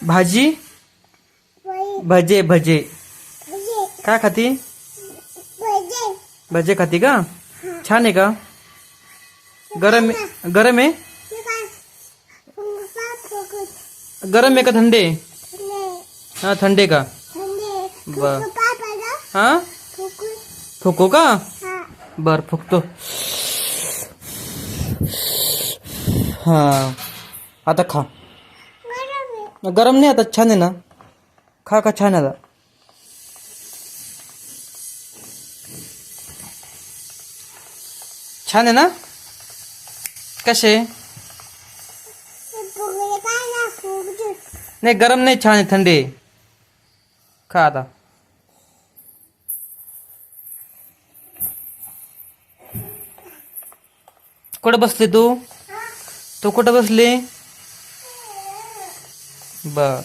भाजी भजे भजे काय खाती? भजे खाती का? छान आहे का? गरम गरम आहे? गरम आहे का थंडे? हा थंडे का? बर हा फुकू का? बर फुकतो. हा आता खा. गरम नाही आता छान आहे ना. खा का छान आहे आता. छान आहे ना. कसे? नाही गरम नाही छान आहे थंडे. खा आता. कुठं बसली तू? तू कुठं बसली? बर